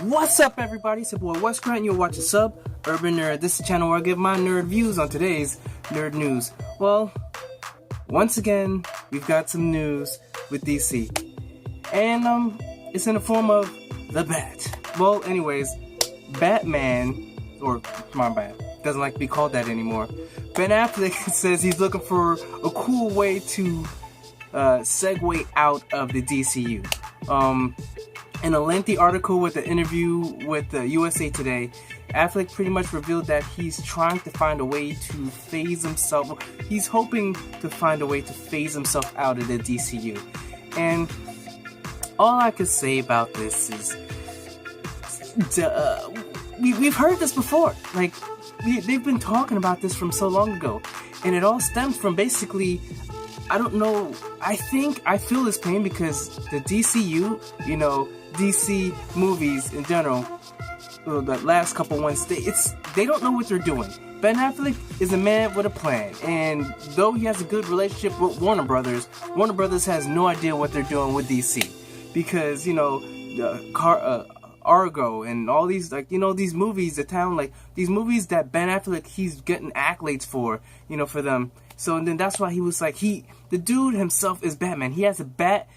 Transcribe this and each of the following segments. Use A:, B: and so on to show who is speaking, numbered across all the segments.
A: What's up, everybody? It's your boy Wes Grant. You're watching Sub Urban Nerd. This is the channel where I give my nerd views on today's nerd news. Well, once again, we've got some news with DC, and it's in the form of the Bat. Well, anyways, Batman, or my bad, doesn't like to be called that anymore. Ben Affleck says he's looking for a cool way to segue out of the DCU. In a lengthy article with an interview with USA Today, Affleck pretty much revealed that he's trying to find a way to phase himself. He's hoping to find a way to phase himself out of the DCU. And all I can say about this is, we've heard this before. Like, they've been talking about this from so long ago. And it all stems from basically, I don't know, I feel this pain because the DCU, DC movies in general, the last couple ones, they don't know what they're doing. Ben Affleck is a man with a plan, and though he has a good relationship with Warner Brothers has no idea what they're doing with DC, because Argo and all these, these movies, these movies that Ben Affleck, he's getting accolades for them. So then that's why he was like, the dude himself is Batman. He has a bat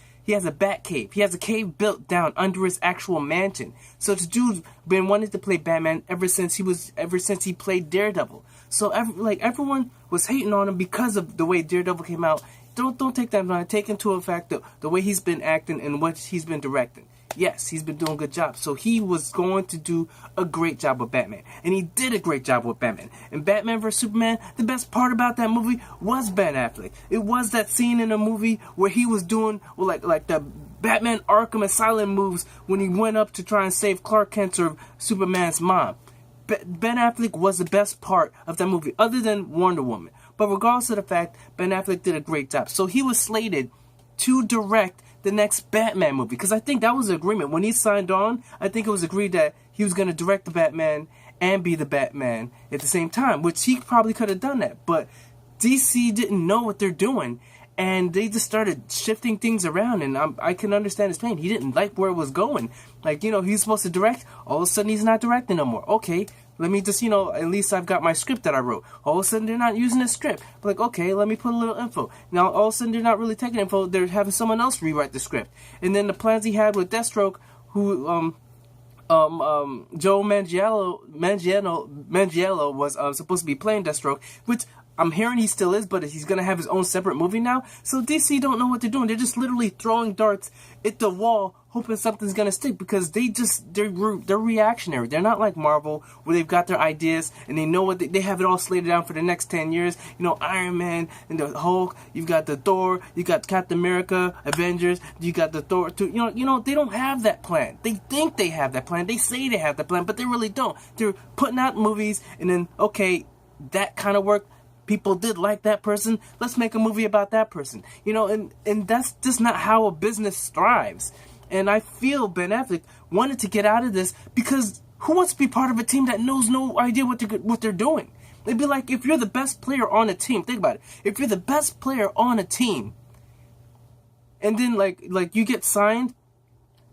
A: cave. He has a cave built down under his actual mansion. So this dude's been wanting to play Batman ever since he played Daredevil. So everyone was hating on him because of the way Daredevil came out. Don't take that mind. Take into effect the way he's been acting and what he's been directing. Yes, he's been doing a good job. So he was going to do a great job with Batman. And he did a great job with Batman. And Batman vs. Superman, the best part about that movie was Ben Affleck. It was that scene in the movie where he was doing like the Batman Arkham Asylum moves when he went up to try and save Clark Kent or Superman's mom. Ben Affleck was the best part of that movie, other than Wonder Woman. But regardless of the fact, Ben Affleck did a great job. So he was slated to direct the next Batman movie, because I think that was the agreement when he signed on. I think it was agreed that he was going to direct the Batman and be the Batman at the same time, which he probably could have done that, but DC didn't know what they're doing, and they just started shifting things around, and I can understand his pain. He didn't like where it was going. He's supposed to direct, all of a sudden he's not directing no more. Okay, let me just, at least I've got my script that I wrote. All of a sudden, they're not using the script. Okay, let me put a little info. Now, all of a sudden, they're not really taking info. They're having someone else rewrite the script. And then the plans he had with Deathstroke, who, Joe Manganiello was supposed to be playing Deathstroke, which I'm hearing he still is, but he's going to have his own separate movie now. So DC don't know what they're doing. They're just literally throwing darts at the wall, hoping something's going to stick, because they're reactionary. They're not like Marvel, where they've got their ideas and they know what they have it all slated down for the next 10 years. Iron Man and the Hulk, you've got the Thor, you got Captain America, Avengers, you got the Thor too. They don't have that plan. They think they have that plan. They say they have that plan, but they really don't. They're putting out movies and then, okay, that kind of worked. People did like that person. Let's make a movie about that person. And that's just not how a business thrives. And I feel Ben Affleck wanted to get out of this, because who wants to be part of a team that knows no idea what they're doing? It'd be like if you're the best player on a team. Think about it. If you're the best player on a team, and then like you get signed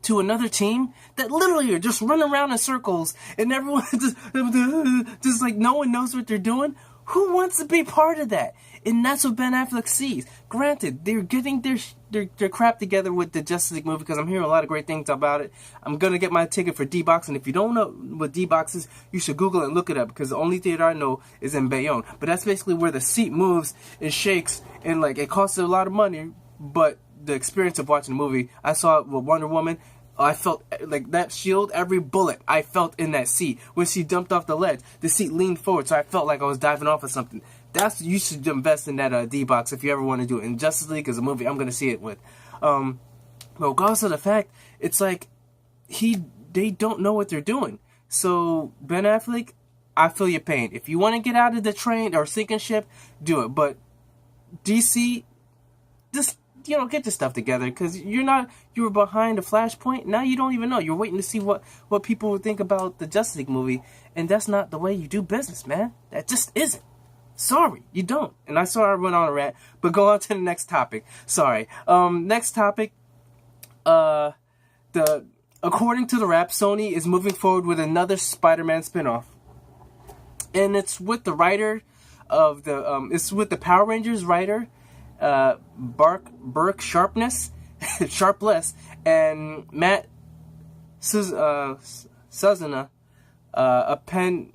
A: to another team that literally are just running around in circles, and everyone just like no one knows what they're doing. Who wants to be part of that? And that's what Ben Affleck sees. Granted, they're getting their crap together with the Justice League movie, because I'm hearing a lot of great things about it. I'm going to get my ticket for D-Box, and if you don't know what D-Box is, you should Google it and look it up, because the only theater I know is in Bayonne. But that's basically where the seat moves and shakes, and it costs a lot of money, but the experience of watching the movie, I saw it with Wonder Woman. I felt like that shield, every bullet I felt in that seat. When she jumped off the ledge, the seat leaned forward, so I felt like I was diving off of something. You should invest in that D-Box if you ever want to do it. And Justice League is a movie I'm going to see it with. Regardless of the fact, it's like they don't know what they're doing. So Ben Affleck, I feel your pain. If you want to get out of the train or sinking ship, do it. But DC, just get your stuff together, because you were behind the Flashpoint. Now you don't even know. You're waiting to see what people would think about the Justice League movie, and that's not the way you do business, man. That just isn't. Sorry, you don't. And I saw I went on a rant, but go on to the next topic. Sorry. Next topic. The according to the rap, Sony is moving forward with another Spider-Man spinoff, and it's with the writer of the it's with the Power Rangers writer, Burke Sharpless, and Matt Suzuna, to pen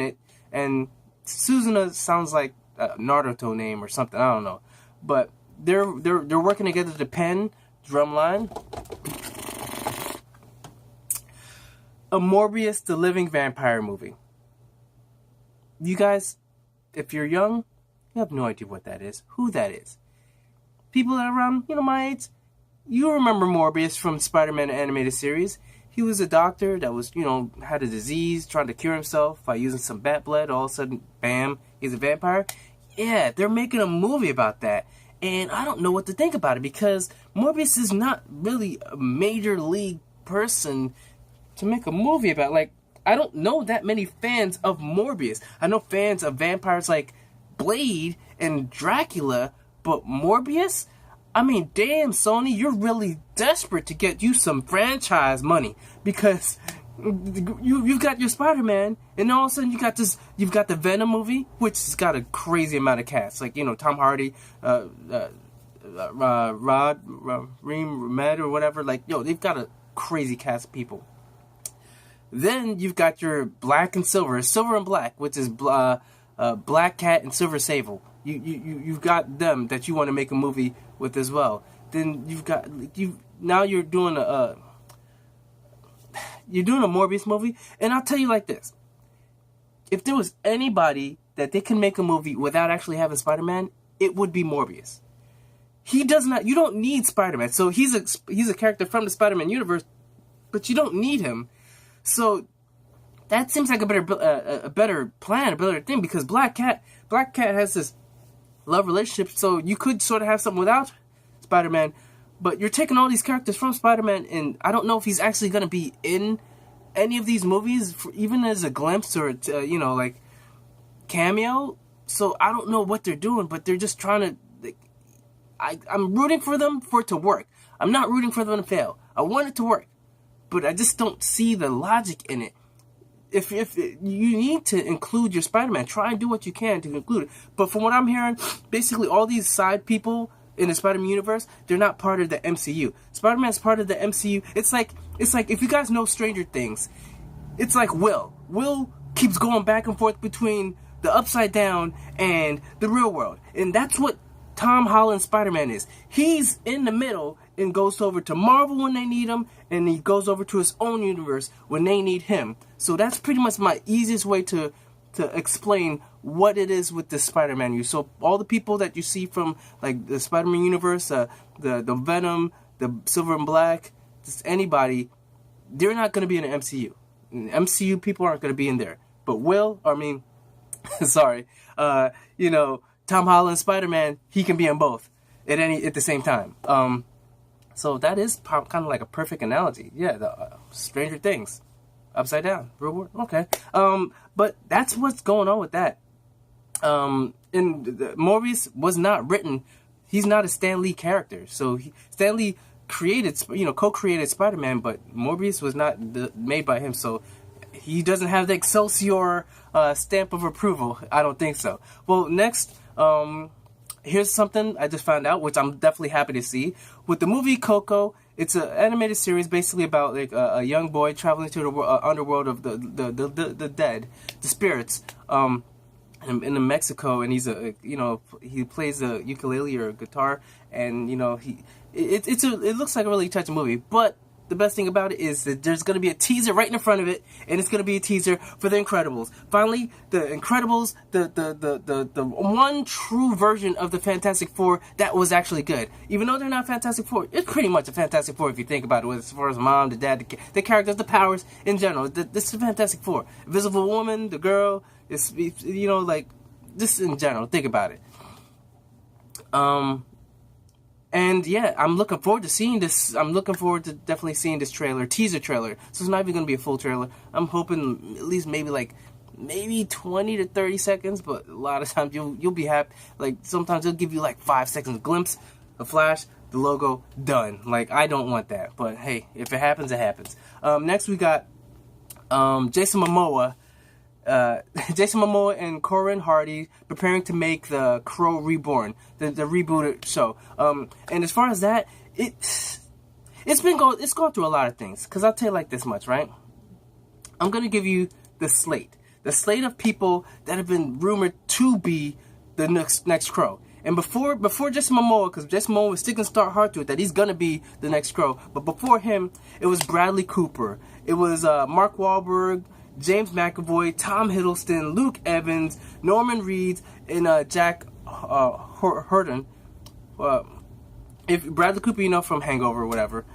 A: it, and Suzuna sounds like a Naruto name or something. I don't know, but they're working together to pen drumline a Morbius the Living Vampire movie. You guys, if you're young, you have no idea what that is, who that is. People that are around, my age, you remember Morbius from Spider-Man animated series. He was a doctor that was, had a disease, trying to cure himself by using some bat blood. All of a sudden, bam, he's a vampire. Yeah, they're making a movie about that. And I don't know what to think about it, because Morbius is not really a major league person to make a movie about. Like, I don't know that many fans of Morbius. I know fans of vampires like Blade and Dracula, but Morbius? I mean, damn, Sony, you're really desperate to get you some franchise money, because you've got your Spider-Man, and all of a sudden you've got the Venom movie, which has got a crazy amount of cast, like, Tom Hardy, Med or whatever, like, they've got a crazy cast of people. Then you've got your Black and Silver and Black, which is Black Cat and Silver Sable. You've got them that you want to make a movie with as well. Then you're doing a Morbius movie, and I'll tell you like this: if there was anybody that they can make a movie without actually having Spider-Man, it would be Morbius. He does not. You don't need Spider-Man. So he's a character from the Spider-Man universe, but you don't need him. So that seems like a better plan, a better thing, because Black Cat has this love relationship, so you could sort of have something without Spider-Man, but you're taking all these characters from Spider-Man, and I don't know if he's actually going to be in any of these movies, even as a glimpse or, like, cameo. So I don't know what they're doing, but they're just trying to, I'm rooting for them for it to work. I'm not rooting for them to fail. I want it to work, but I just don't see the logic in it. If you need to include your Spider-Man, try and do what you can to include it. But from what I'm hearing, basically all these side people in the Spider-Man universe, they're not part of the MCU. Spider-Man's part of the MCU. It's like if you guys know Stranger Things, it's like Will. Will keeps going back and forth between the Upside Down and the real world. And that's what Tom Holland's Spider-Man is. He's in the middle and goes over to Marvel when they need him, and he goes over to his own universe when they need him. So that's pretty much my easiest way to explain what it is with the Spider-Man use. So all the people that you see from, like, the Spider-Man universe, the Venom, the Silver and Black, just anybody, they're not going to be in the MCU. And the MCU people aren't going to be in there. But Tom Holland Spider-Man, he can be in both at the same time. So that is kind of like a perfect analogy. Yeah, the Stranger Things, Upside Down, real world. Okay. But that's what's going on with that. And Morbius was not written. He's not a Stan Lee character. So Stan Lee co-created Spider-Man, but Morbius was not made by him. So he doesn't have the Excelsior stamp of approval. I don't think so. Well, next, here's something I just found out, which I'm definitely happy to see. With the movie Coco, it's an animated series basically about like a young boy traveling to the underworld of the dead, the spirits, in Mexico, and he plays a ukulele or a guitar, and it looks like a really touching movie, but the best thing about it is that there's going to be a teaser right in front of it, and it's going to be a teaser for The Incredibles. Finally, The Incredibles, the one true version of the Fantastic Four that was actually good. Even though they're not Fantastic Four, it's pretty much a Fantastic Four if you think about it, as far as mom, the dad, the characters, the powers in general. This is a Fantastic Four. Invisible Woman, the girl, it's just in general, think about it. And yeah, I'm looking forward to seeing this. I'm looking forward to definitely seeing this teaser trailer. So it's not even going to be a full trailer. I'm hoping at least maybe 20 to 30 seconds, but a lot of times you'll be happy. Like, sometimes they'll give you like 5 seconds glimpse, a flash, the logo, done. Like, I don't want that. But hey, if it happens, it happens. Next we got Jason Momoa. Jason Momoa and Corin Hardy preparing to make the Crow Reborn, the rebooted show. And as far as that, it's gone through a lot of things. Cause I'll tell you like this much, right? I'm gonna give you the slate of people that have been rumored to be the next Crow. And before Jason Momoa, because Jason Momoa was sticking star hard to it that he's gonna be the next Crow. But before him, it was Bradley Cooper. It was Mark Wahlberg, James McAvoy, Tom Hiddleston, Luke Evans, Norman Reedus, and Jack Hurden. If Bradley Cooper, you know, from Hangover or whatever.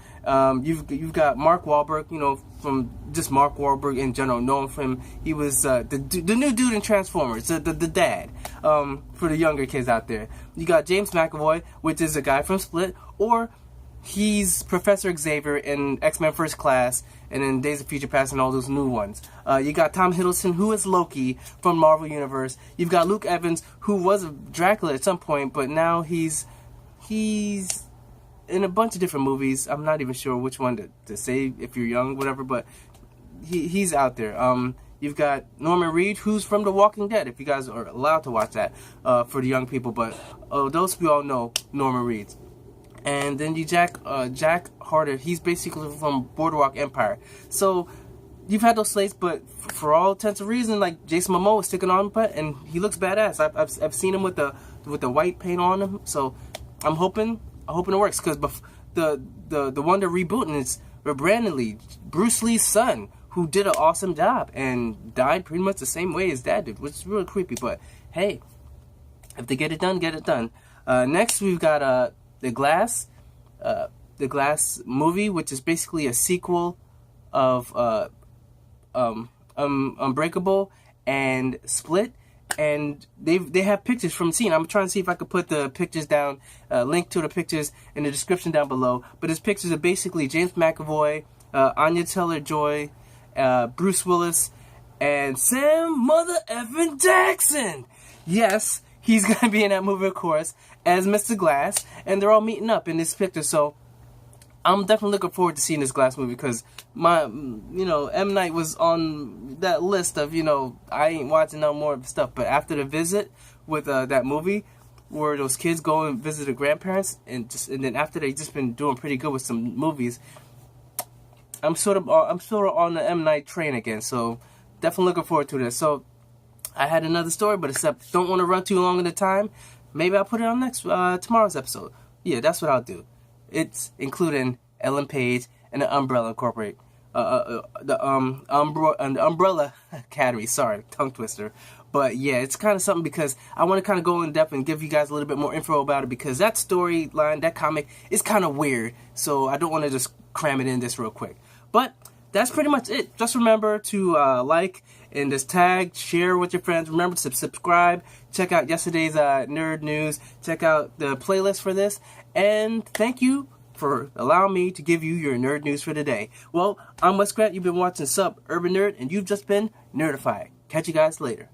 A: You've got Mark Wahlberg, you know, from just Mark Wahlberg in general, known from him. He was the new dude in Transformers, the dad, for the younger kids out there. You got James McAvoy, which is a guy from Split, or he's Professor Xavier in X-Men First Class, and in Days of Future Past and all those new ones. You got Tom Hiddleston, who is Loki from Marvel Universe. You've got Luke Evans, who was Dracula at some point, but now he's in a bunch of different movies. I'm not even sure which one to say if you're young, whatever, but he's out there. You've got Norman Reedus, who's from The Walking Dead, if you guys are allowed to watch that, for the young people, but those of you all know Norman Reedus. And then you Jack Harder, he's basically from Boardwalk Empire. So you've had those slates, but for all intents and reasons, like Jason Momoa is sticking on, but and he looks badass. I've seen him with the white paint on him, so I'm hoping it works, because the one they're rebooting is Brandon Lee, Bruce Lee's son, who did an awesome job and died pretty much the same way his dad did, which is really creepy. But hey, if they get it done, get it done. Next we've got the Glass movie, which is basically a sequel of Unbreakable and Split, and they have pictures from the scene. I'm trying to see if I could put the pictures down, link to the pictures in the description down below. But his pictures are basically James McAvoy, Anya Taylor-Joy, Bruce Willis, and Sam Mother Effin Jackson. Yes, he's gonna be in that movie, of course, as Mr. Glass, and they're all meeting up in this picture. So I'm definitely looking forward to seeing this Glass movie, because M. Night was on that list of, I ain't watching no more stuff. But after the visit with that movie where those kids go and visit their grandparents, and then after they just been doing pretty good with some movies, I'm sort of on the M. Night train again. So definitely looking forward to this. So I had another story, but except don't want to run too long at a time. Maybe I'll put it on tomorrow's episode. Yeah, that's what I'll do. It's including Ellen Page and the Umbrella Incorporate. The Umbrella Academy. Sorry, tongue twister. But yeah, it's kind of something, because I want to kind of go in depth and give you guys a little bit more info about it, because that storyline, that comic, is kind of weird. So I don't want to just cram it in this real quick. But that's pretty much it. Just remember to like and just tag, share with your friends. Remember to subscribe. Check out yesterday's nerd news. Check out the playlist for this. And thank you for allowing me to give you your nerd news for today. Well, I'm Wes Grant. You've been watching Sub Urban Nerd, and you've just been nerdified. Catch you guys later.